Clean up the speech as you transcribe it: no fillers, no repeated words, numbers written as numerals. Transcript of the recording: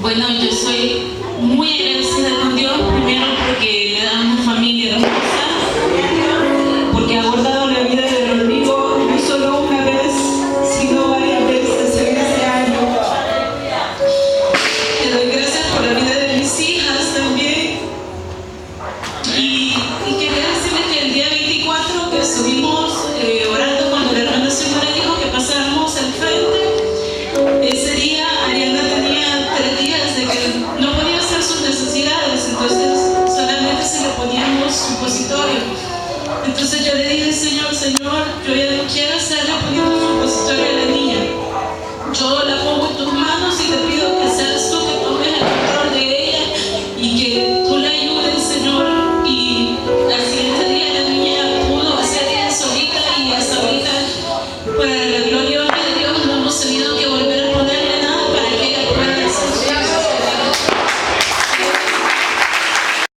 Bueno, yo soy muy agradecida con Dios, primero porque me da una familia hermosa, porque ha guardado la vida de Rodrigo no solo una vez, sino varias veces en este año. Le doy gracias por la vida de mis hijas también. Y quería decirles que el día 24 que estuvimos orando cuando la hermana Xiomara dijo que pasáramos al frente, ese día Ariana tenía 3 días de que no podía hacer sus necesidades, entonces solamente se le poníamos supositorio. Entonces yo le dije, Señor, yo ya no quiero hacerle poniendo supositorio a la niña. Yo la pongo